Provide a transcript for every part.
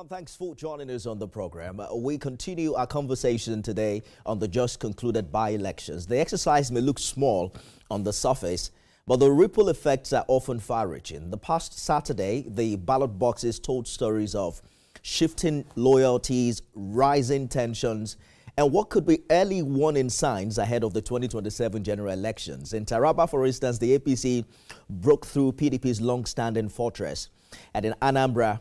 Thanks for joining us on the program. We continue our conversation today on the just concluded by-elections. The exercise may look small on the surface, but the ripple effects are often far-reaching. The past Saturday, the ballot boxes told stories of shifting loyalties, rising tensions, and what could be early warning signs ahead of the 2027 general elections. In Taraba, for instance, the APC broke through PDP's long-standing fortress. And in Anambra,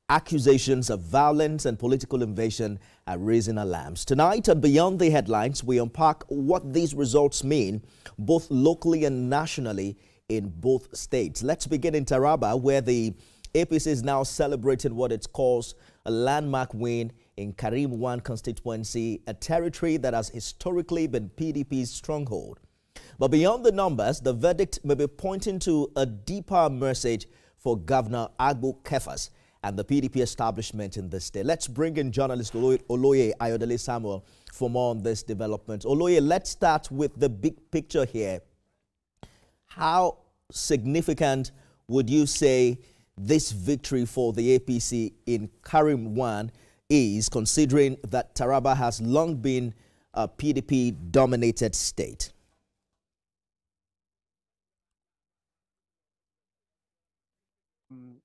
accusations of violence and political invasion are raising alarms. Tonight and beyond the headlines, we unpack what these results mean, both locally and nationally in both states. Let's begin in Taraba, where the APC is now celebrating what it calls a landmark win in Karim 1 constituency, a territory that has historically been PDP's stronghold. But beyond the numbers, the verdict may be pointing to a deeper message for Governor Agbo Kefas and the PDP establishment in the state. Let's bring in journalist Oloye Ayodele Samuel for more on this development. Oloye, let's start with the big picture here. How significant would you say this victory for the APC in Karim 1 is, considering that Taraba has long been a PDP-dominated state?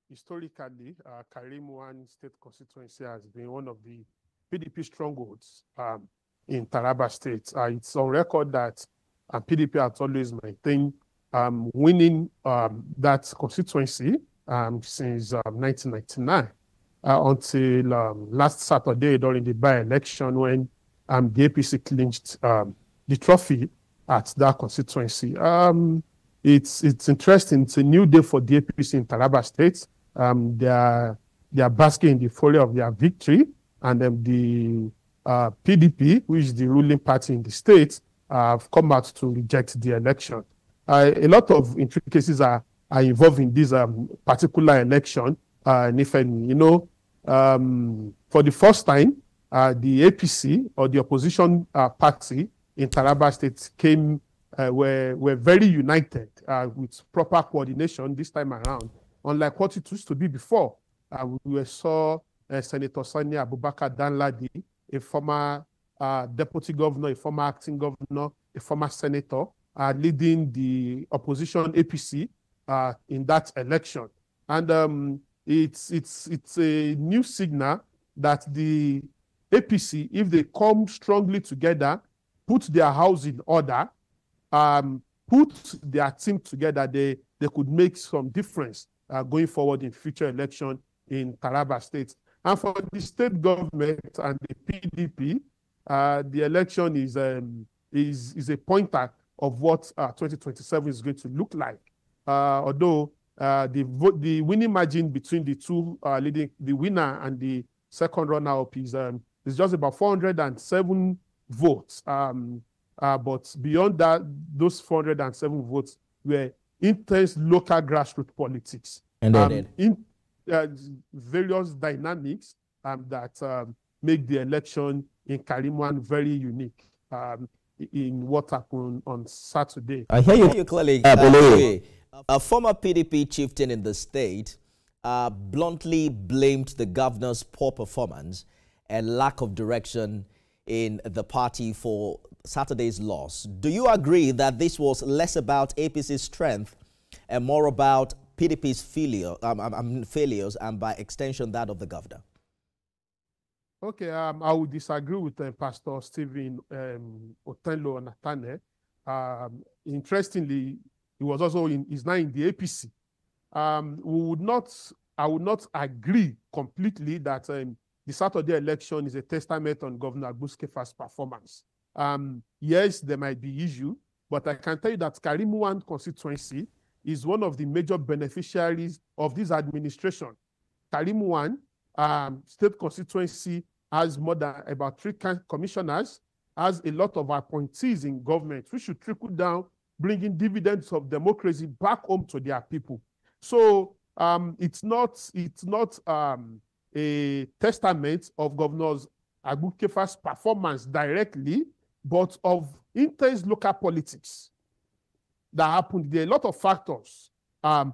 Historically, Karim 1 state constituency has been one of the PDP strongholds in Taraba state. It's on record that PDP has always maintained winning that constituency since 1999 until last Saturday during the by-election when the APC clinched the trophy at that constituency. It's interesting. It's a new day for the APC in Taraba state. They are basking in the folly of their victory, and the PDP, which is the ruling party in the state, have come out to reject the election. A lot of intricacies are involved in this particular election. And if for the first time, the APC or the opposition party in Taraba state were very united with proper coordination this time around. Unlike what it used to be before, we saw Senator Sani Abubakar Danladi, a former deputy governor, a former acting governor, a former senator, leading the opposition APC in that election. And it's a new signal that the APC, if they come strongly together, put their house in order, put their team together, they could make some difference going forward in future election in Taraba state. And for the state government and the PDP, the election is a pointer of what 2027 is going to look like. Although the winning margin between the two leading, the winner and the second runner-up is just about 407 votes. But beyond that, those 407 votes were intense local grassroots politics. And in various dynamics that make the election in Karim 1 very unique in what happened on Saturday. I hear you clearly. A former PDP chieftain in the state bluntly blamed the governor's poor performance and lack of direction in the party for Saturday's loss. Do you agree that this was less about APC's strength and more about PDP's failures and by extension that of the governor? Okay, I would disagree with Pastor Stephen Otenlo Natane. Interestingly, he was also he's now in the APC. I would not agree completely that the Saturday election is a testament on Governor Agbo Kefas' performance. Yes, there might be issue, but I can tell you that Karim 1 constituency is one of the major beneficiaries of this administration. Karim 1 state constituency has more than about 3 commissioners, has a lot of appointees in government, which should trickle down, bringing dividends of democracy back home to their people. So it's not a testament of Governor Agbo Kefas' performance directly, but of intense local politics that happened. There are a lot of factors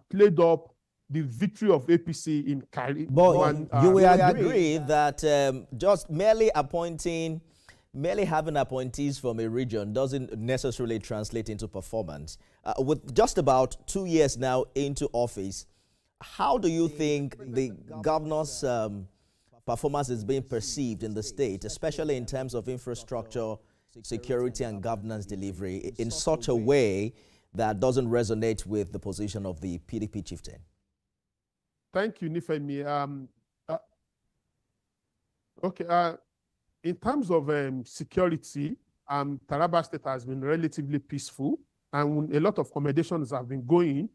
played up the victory of APC in Kari. But you will agree that just merely having appointees from a region doesn't necessarily translate into performance. With just about 2 years now into office, how do you think the governor's performance is being perceived in the state, especially in terms of infrastructure, security, and governance delivery, in such a way that doesn't resonate with the position of the PDP chieftain? Thank you, Nifemi. In terms of security, Taraba State has been relatively peaceful, and a lot of accommodations have been going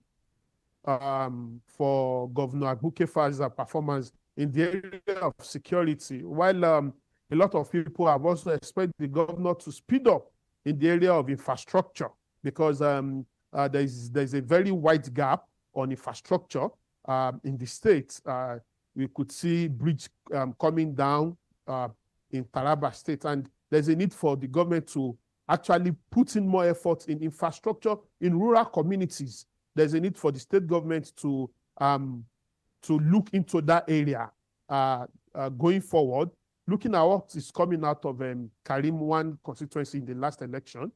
for Governor Abukefa's performance in the area of security, while a lot of people have also expected the governor to speed up in the area of infrastructure, because there's a very wide gap on infrastructure in the state. We could see bridge coming down in Taraba State, and there's a need for the government to actually put in more effort in infrastructure in rural communities. There's a need for the state government to look into that area going forward. Looking at what is coming out of Karim 1 constituency in the last election,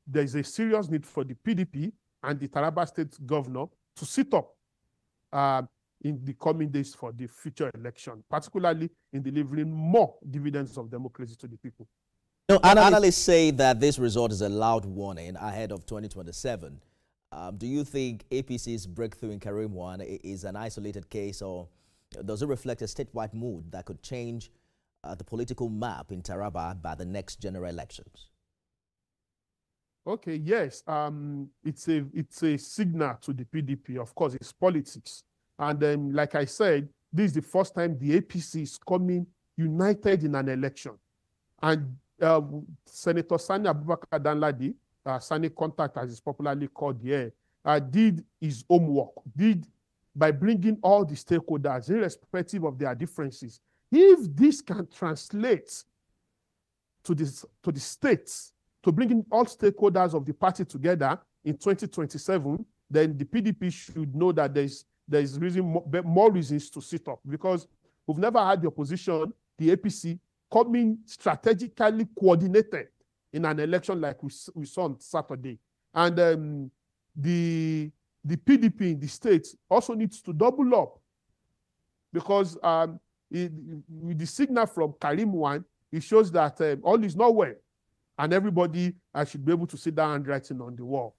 there's a serious need for the PDP and the Taraba State governor to sit up in the coming days for the future election, particularly in delivering more dividends of democracy to the people. Analysts say that this result is a loud warning ahead of 2027. Do you think APC's breakthrough in Karim 1 is an isolated case, or does it reflect a statewide mood that could change the political map in Taraba by the next general elections? Okay, yes, it's a signal to the PDP. Of course, it's politics. And like I said, this is the first time the APC is coming united in an election. And Senator Sani Abubakar Danladi, Sani Contact as it's popularly called here, did his homework, by bringing all the stakeholders, irrespective of their differences. If this can translate to the states, to bringing all stakeholders of the party together in 2027, then the PDP should know that there's more reasons to sit up, because we've never had the opposition, the APC, coming strategically coordinated in an election like we saw on Saturday. And the PDP in the states also needs to double up, because with the signal from Karim 1, it shows that all is not well, and everybody should be able to see that handwriting on the wall.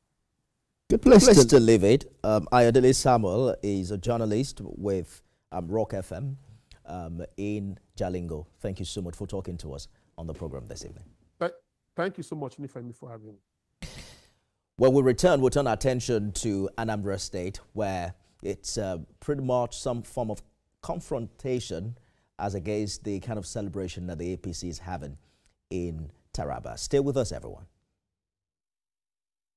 Good place to leave it. Ayodele Samuel is a journalist with Rock FM in Jalingo. Thank you so much for talking to us on the program this evening. Thank you so much, Nifemi, for having me. When we return, we'll turn our attention to Anambra State, where it's pretty much some form of confrontation as against the kind of celebration that the APC is having in Taraba. Stay with us, everyone.